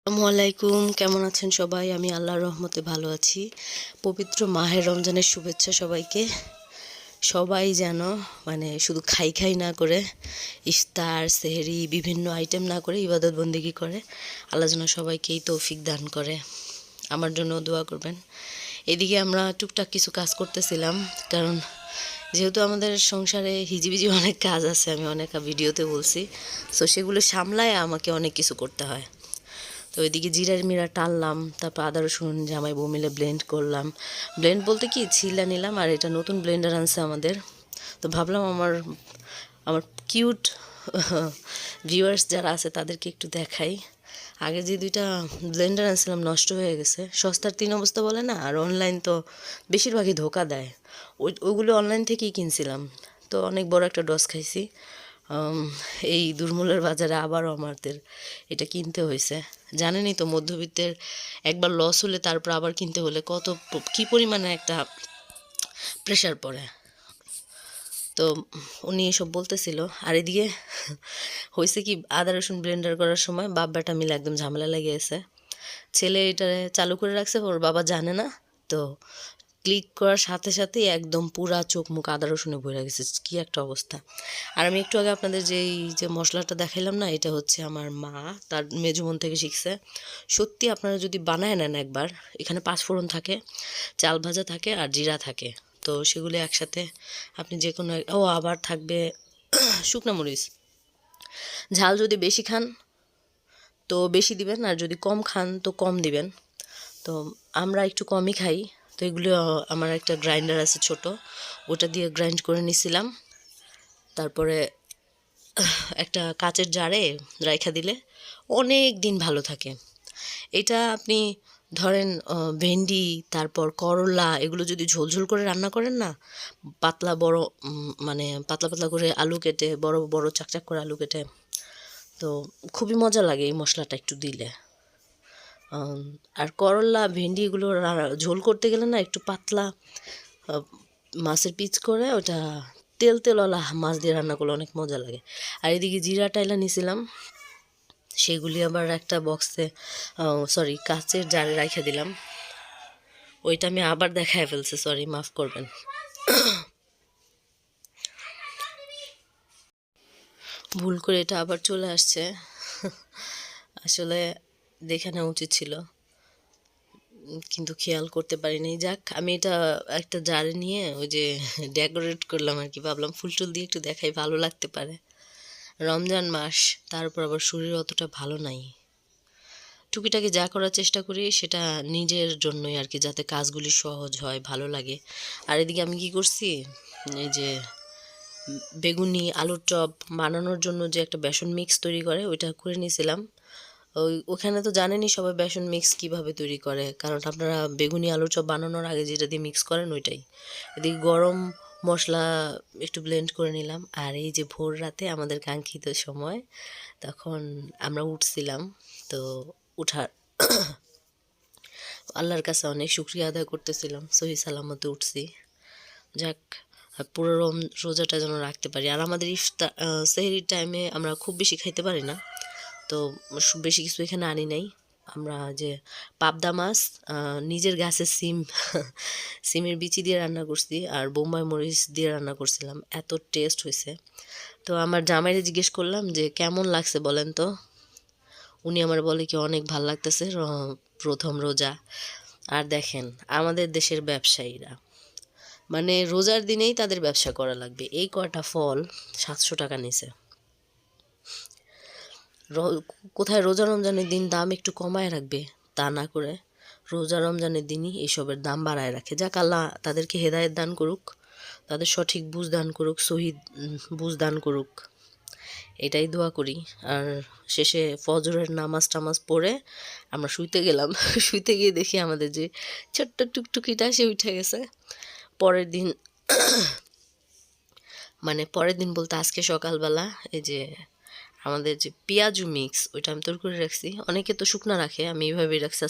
আসসালামু আলাইকুম, কেমন আছেন সবাই? আমি আল্লাহর রহমতে ভালো আছি। পবিত্র মাহে রমজানের শুভেচ্ছা সবাইকে। সবাই যেন শুধু খাই খাই না করে ইফতার সেহরি বিভিন্ন আইটেম না করে ইবাদত বন্দেগি করে। আল্লাহ যেন সবাইকেই তৌফিক দান করে। আমার জন্য দোয়া করবেন। এদিকে আমরা টুকটাক কিছু কাজ করতেছিলাম, কারণ যেহেতু আমাদের সংসারে হিজিবিজি অনেক কাজ আছে, আমি অনেক ভিডিওতে বলছি। সো সেগুলো সামলায় আমাকে অনেক কিছু করতে হয়। তো ওইদিকে জিরার মিরা টানলাম, তারপর আদা রসুন জামাই বউ মিলে ব্লেন্ড করলাম। ব্লেন্ড বলতে কি ছিলা নিলাম, আর এটা নতুন ব্লেন্ডার আনছে আমাদের। তো ভাবলাম আমার আমার কিউট ভিউয়ার্স যারা আছে তাদেরকে একটু দেখাই। আগে যে দুইটা ব্লেন্ডার আনছিলাম নষ্ট হয়ে গেছে, সস্তার তিন অবস্থা বলে না, আর অনলাইন তো বেশিরভাগই ধোকা দেয়। ওইগুলো অনলাইন থেকেই কিনছিলাম, তো অনেক বড় একটা ডস খাইছি। এই দুর্মূল্যের বাজারে আবারও আমাদের এটা কিনতে হয়েছে। জানেনই তো মধ্যবিত্তের একবার লস হলে তারপর আবার কিনতে হলে কী পরিমাণে একটা প্রেশার পড়ে। তো উনি এসব বলতেছিল, আর এদিকে হয়েছে কি, আদা রসুন ব্লেন্ডার করার সময় বাপ বেটা মিলে একদম ঝামেলা লেগে গেছে। ছেলে এটা চালু করে রাখছে, ওর বাবা জানে না। তো ক্লিক করার সাথে সাথেই একদম পুরা চোখ মুখ আদা রসুনে ভরে গেছে, কী একটা অবস্থা। আর আমি একটু আগে আপনাদের যে মশলাটা দেখাইলাম না, এটা হচ্ছে আমার মা তার মেজুমন থেকে শিখছে। সত্যি আপনারা যদি বানায় নেন একবার, এখানে পাঁচফোড়ন থাকে, চাল ভাজা থাকে, আর জিরা থাকে। তো সেগুলি একসাথে আপনি যে কোনো আবার থাকবে শুকনো মরিচ। ঝাল যদি বেশি খান তো বেশি দিবেন, আর যদি কম খান তো কম দিবেন। তো আমরা একটু কমই খাই। তো এগুলো আমার একটা গ্রাইন্ডার আছে ছোট, ওটা দিয়ে গ্রাইন্ড করে নিছিলাম। তারপরে একটা কাচের জারে রাইখা দিলে অনেক দিন ভালো থাকে। এটা আপনি ধরেন ভেন্ডি, তারপর করলা, এগুলো যদি ঝোলঝোল করে রান্না করেন না, পাতলা বড় পাতলা পাতলা করে আলু কেটে, বড় বড় চাকচাক করে আলু কেটে, তো খুবই মজা লাগে এই মশলাটা একটু দিলে। আর করলা ভেন্ডি এগুলো ঝোল করতে গেলে না, একটু পাতলা মাছের পিচ করে ওটা তেল তেলওয়ালা মাছ দিয়ে রান্না করলে অনেক মজা লাগে। আর এদিকে জিরা টাইলা নিছিলাম, সেগুলি আবার একটা বক্সে কাচের জারে রাখা দিলাম। ওইটা আমি আবার দেখায় ফেলছি, সরি মাফ করবেন। ভুল করে এটা আবার চলে আসছে, আসলে দেখে নেওয়া উচিত ছিল, কিন্তু খেয়াল করতে পারিনি। যাক, আমি এটা একটা জারে নিয়ে ওই যে ডেকোরেট করলাম আর কি, ভাবলাম ফুল টুল দিয়ে একটু দেখাই, ভালো লাগতে পারে। রমজান মাস, তারপর আবার শরীর অতটা ভালো নাই। টুকিটাকি যা করার চেষ্টা করি সেটা নিজের জন্যই আর কি, যাতে কাজগুলি সহজ হয়, ভালো লাগে। আর এদিকে আমি কি করছি, এই যে বেগুনি আলুর চপ বানানোর জন্য যে একটা বেসন মিক্স তৈরি করে, ওইটা করে নিয়েছিলাম। ওখানে তো জানেনই সবাই বেসন মিক্স কিভাবে তৈরি করে, কারণ আপনারা বেগুনি আলুর চপ বানানোর আগে যেটা দিয়ে মিক্স করেন ওইটাই। এদিকে গরম মশলা একটু ব্লেন্ড করে নিলাম। আর এই যে ভোর রাতে আমাদের কাঙ্ক্ষিত সময়, তখন আমরা উঠছিলাম। তো উঠার আল্লাহর কাছে অনেক শুকরিয়া আদায় করতেছিলাম, সহি সালামতে উঠছি। যাক, পুরো রোজাটা যেন রাখতে পারি। আর আমাদের ইফতার সেহরির টাইমে আমরা খুব বেশি খাইতে পারি না, তো বেশি কিছু এখানে আনি নাই। আমরা যে পাবদা মাছ, নিজের গাছের সিম সিমের বিচি দিয়ে রান্না করছি, আর বোম্বাই মরিচ দিয়ে রান্না করছিলাম, এত টেস্ট হয়েছে। তো আমার জামাইরে জিজ্ঞেস করলাম যে কেমন লাগছে বলেন তো। উনি আমার বলে কি অনেক ভাল লাগতেছে, প্রথম রোজা। আর দেখেন আমাদের দেশের ব্যবসায়ীরা, রোজার দিনেই তাদের ব্যবসা করা লাগবে, এই কয়টা ফল 700 টাকা নিছে। কোথায় রোজা রমজানের দিন দাম একটু কমায় রাখবে, তা না করে রোজা রমজানের দিনই এসবের দাম বাড়ায় রাখে। যাক, আল্লাহ তাদেরকে হেদায়েত দান করুক, তাদের সঠিক বুঝ দান করুক, শহীদ বুঝ দান করুক, এটাই দোয়া করি। আর শেষে ফজরের নামাজ টামাজ পড়ে আমরা শুইতে গেলাম। শুইতে গিয়ে দেখি আমাদের যে ছোট্ট টুকটুকিটা সে উঠে গেছে। পরের দিন পরের দিন বলতে আজকে সকালবেলা এই যে আমাদের যে পেঁয়াজু মিক্স, ওইটা আমি তৈরি করে রাখছি। অনেকে তো শুকনা রাখে, আমি এইভাবেই রাখছি